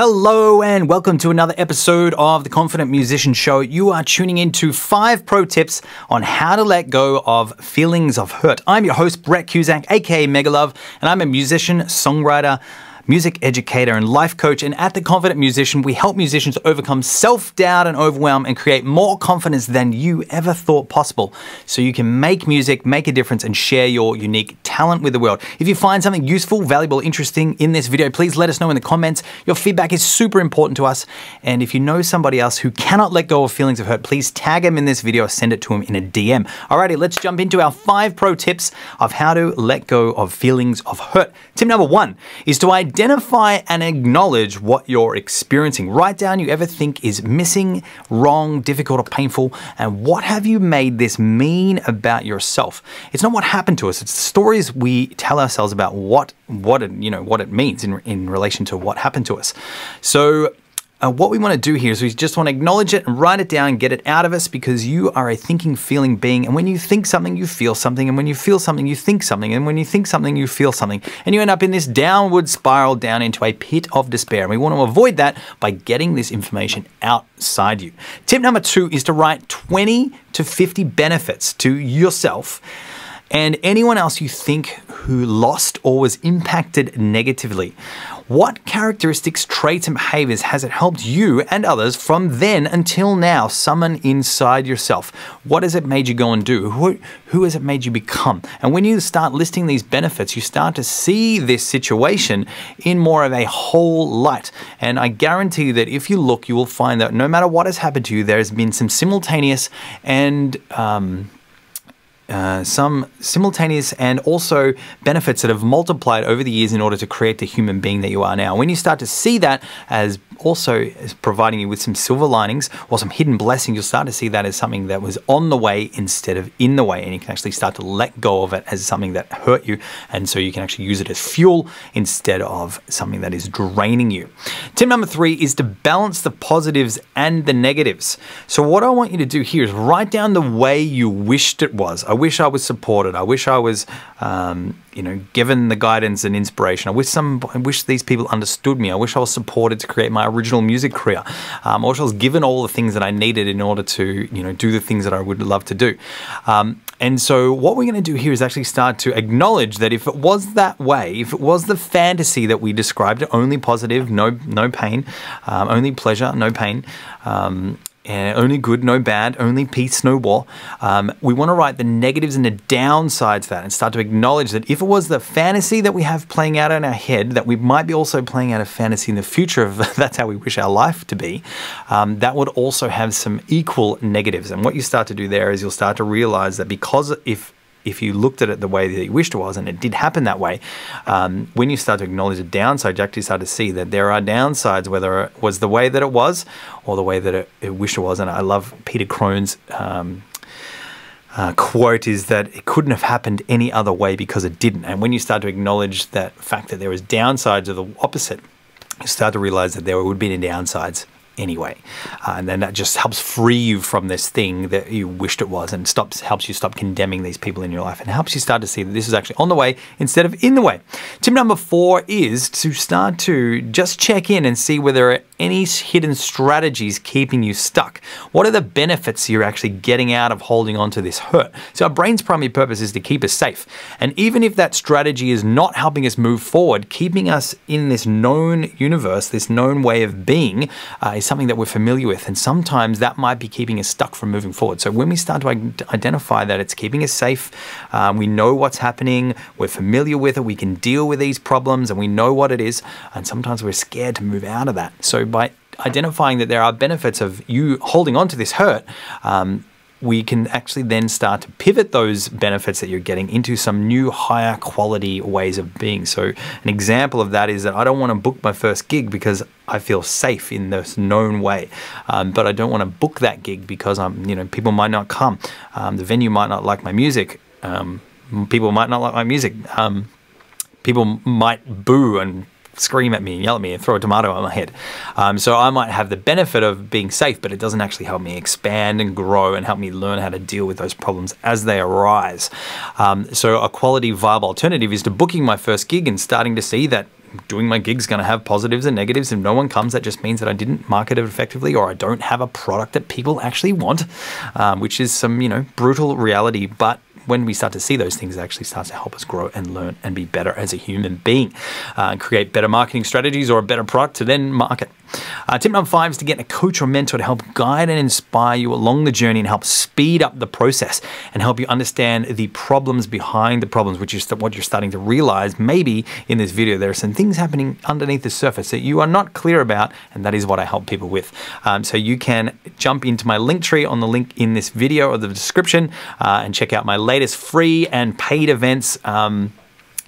Hello and welcome to another episode of the Confident Musician Show. You are tuning into 5 pro tips on how to let go of feelings of hurt. I'm your host, Brett Cusack, aka Megalove, and I'm a musician, songwriter, music educator, and life coach. And at The Confident Musician, we help musicians overcome self-doubt and overwhelm and create more confidence than you ever thought possible so you can make music, make a difference, and share your unique talent with the world. If you find something useful, valuable, interesting in this video, please let us know in the comments. Your feedback is super important to us. And if you know somebody else who cannot let go of feelings of hurt, please tag them in this video or send it to them in a DM. Alrighty, let's jump into our 5 pro tips of how to let go of feelings of hurt. Tip number 1 is to identify and acknowledge what you're experiencing. Write down you ever think is missing, wrong, difficult, or painful, and what have you made this mean about yourself. It's not what happened to us, it's the stories we tell ourselves about what it means in relation to what happened to us. So what we want to do here is we just want to acknowledge it and write it down and get it out of us, because you are a thinking, feeling being. And when you think something, you feel something. And when you feel something, you think something. And when you think something, you feel something. And you end up in this downward spiral down into a pit of despair. And we want to avoid that by getting this information outside you. Tip number 2 is to write 20 to 50 benefits to yourself and anyone else you think who lost or was impacted negatively. What characteristics, traits, and behaviors has it helped you and others from then until now summon inside yourself? What has it made you go and do? Who has it made you become? And when you start listing these benefits, you start to see this situation in more of a whole light. And I guarantee that if you look, you will find that no matter what has happened to you, there has been some simultaneous and also benefits that have multiplied over the years in order to create the human being that you are now. When you start to see that as providing you with some silver linings or some hidden blessings, you'll start to see that as something that was on the way instead of in the way, and you can actually start to let go of it as something that hurt you, and so you can actually use it as fuel instead of something that is draining you. Tip number 3 is to balance the positives and the negatives. So what I want you to do here is write down the way you wished it was. I wish I was supported. I wish I was, given the guidance and inspiration. I wish these people understood me. I wish I was supported to create my original music career. I wish I was given all the things that I needed in order to, do the things that I would love to do. And so what we're going to do here is actually start to acknowledge that if it was that way, if it was the fantasy that we described, only positive, no pain, only pleasure, no pain, only good, no bad, only peace, no war. We want to write the negatives and the downsides of that and start to acknowledge that if it was the fantasy that we have playing out in our head, that we might be also playing out a fantasy in the future of that's how we wish our life to be, that would also have some equal negatives. And what you start to do there is you'll start to realize that because if you looked at it the way that you wished it was, and it did happen that way, when you start to acknowledge the downside, you actually start to see that there are downsides, whether it was the way that it was or the way that it wished it was. And I love Peter Crone's quote is that it couldn't have happened any other way because it didn't. And when you start to acknowledge that fact that there is downsides of the opposite, you start to realize that there would be any downsides anyway. And then that just helps free you from this thing that you wished it was, and helps you stop condemning these people in your life, and helps you start to see that this is actually on the way instead of in the way. Tip number 4 is to start to just check in and see whether there are any hidden strategies keeping you stuck. What are the benefits you're actually getting out of holding on to this hurt? So our brain's primary purpose is to keep us safe. And even if that strategy is not helping us move forward, keeping us in this known universe, this known way of being, is something that we're familiar with. And sometimes that might be keeping us stuck from moving forward. So when we start to identify that it's keeping us safe, we know what's happening, we're familiar with it, we can deal with these problems, and we know what it is. And sometimes we're scared to move out of that. So by identifying that there are benefits of you holding on to this hurt, we can actually then start to pivot those benefits that you're getting into some new higher quality ways of being. So an example of that is that I don't want to book my first gig because I feel safe in this known way, but I don't want to book that gig because people might not come, the venue might not like my music, people might not like my music, people might boo and scream at me and yell at me and throw a tomato at my head. So I might have the benefit of being safe, but it doesn't actually help me expand and grow and help me learn how to deal with those problems as they arise. So a quality, viable alternative is to booking my first gig and starting to see that doing my gig's going to have positives and negatives. If no one comes, that just means that I didn't market it effectively, or I don't have a product that people actually want, which is some, brutal reality. But when we start to see those things, it actually starts to help us grow and learn and be better as a human being, and create better marketing strategies or a better product to then market. Tip number 5 is to get a coach or mentor to help guide and inspire you along the journey and help speed up the process and help you understand the problems behind the problems, which is what you're starting to realize. Maybe in this video, there are some things happening underneath the surface that you are not clear about, and that is what I help people with. So you can jump into my link tree on the link in this video or the description and check out my latest free and paid events.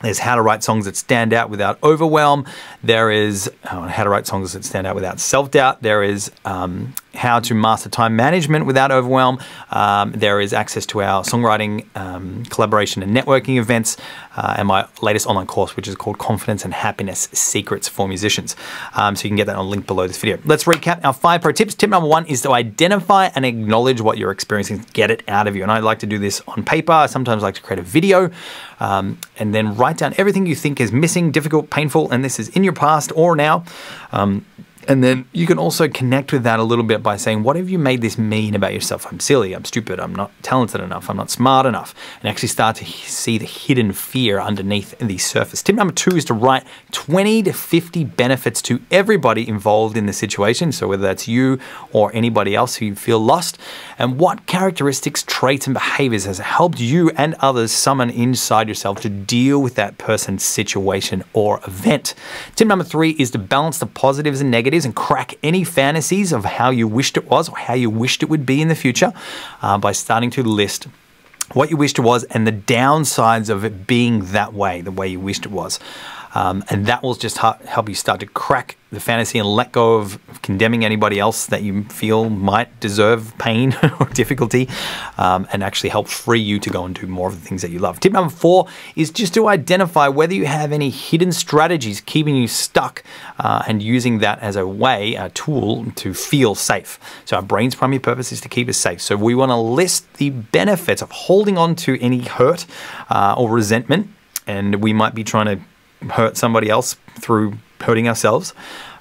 There's how to write songs that stand out without overwhelm. There is how to write songs that stand out without self-doubt. There is how to master time management without overwhelm. There is access to our songwriting, collaboration and networking events, and my latest online course, which is called Confidence and Happiness Secrets for Musicians. So you can get that on a link below this video. Let's recap our 5 pro tips. Tip number 1 is to identify and acknowledge what you're experiencing. Get it out of you. And I like to do this on paper. I sometimes like to create a video, and then write down everything you think is missing, difficult, painful, and this is in your past or now. And then you can also connect with that a little bit by saying, what have you made this mean about yourself? I'm silly, I'm stupid, I'm not talented enough, I'm not smart enough. And actually start to see the hidden fear underneath the surface. Tip number 2 is to write 20 to 50 benefits to everybody involved in the situation. So whether that's you or anybody else who you feel lost, and what characteristics, traits, and behaviors has helped you and others summon inside yourself to deal with that person's situation or event. Tip number 3 is to balance the positives and negatives and crack any fantasies of how you wished it was or how you wished it would be in the future by starting to list what you wished it was and the downsides of it being that way, the way you wished it was. And that will just help you start to crack the fantasy and let go of condemning anybody else that you feel might deserve pain or difficulty, and actually help free you to go and do more of the things that you love. Tip number 4 is just to identify whether you have any hidden strategies keeping you stuck, and using that as a tool to feel safe. So our brain's primary purpose is to keep us safe. So we want to list the benefits of holding on to any hurt or resentment, and we might be trying to hurt somebody else through hurting ourselves,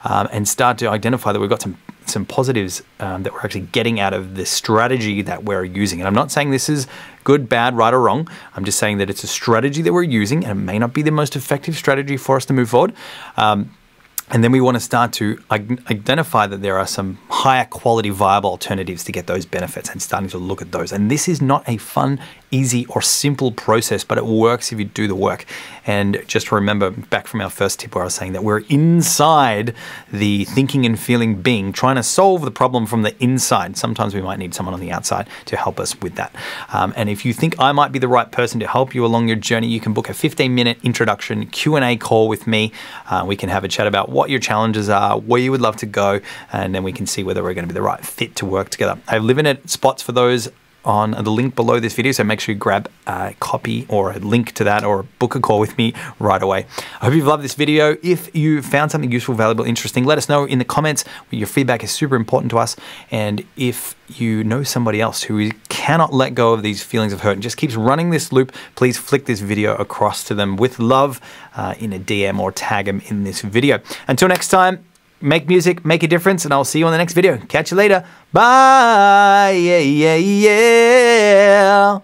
and start to identify that we've got some positives that we're actually getting out of this strategy that we're using. And I'm not saying this is good, bad, right or wrong. I'm just saying that it's a strategy that we're using, and it may not be the most effective strategy for us to move forward. And then we want to start to identify that there are some higher quality viable alternatives to get those benefits, and starting to look at those. And this is not a fun, easy or simple process, but it works if you do the work. And just remember back from our first tip where I was saying that we're inside the thinking and feeling being, trying to solve the problem from the inside. Sometimes we might need someone on the outside to help us with that. And if you think I might be the right person to help you along your journey, you can book a 15-minute introduction Q&A call with me. We can have a chat about what your challenges are, where you would love to go, and then we can see whether we're going to be the right fit to work together. I have limited spots for those on the link below this video, so make sure you grab a copy or a link to that, or book a call with me right away. I hope you've loved this video. If you found something useful, valuable, interesting, let us know in the comments. Your feedback is super important to us. And if you know somebody else who cannot let go of these feelings of hurt and just keeps running this loop, please flick this video across to them with love in a DM, or tag them in this video. Until next time, make music, make a difference, and I'll see you on the next video. Catch you later. Bye. Yeah, yeah, yeah.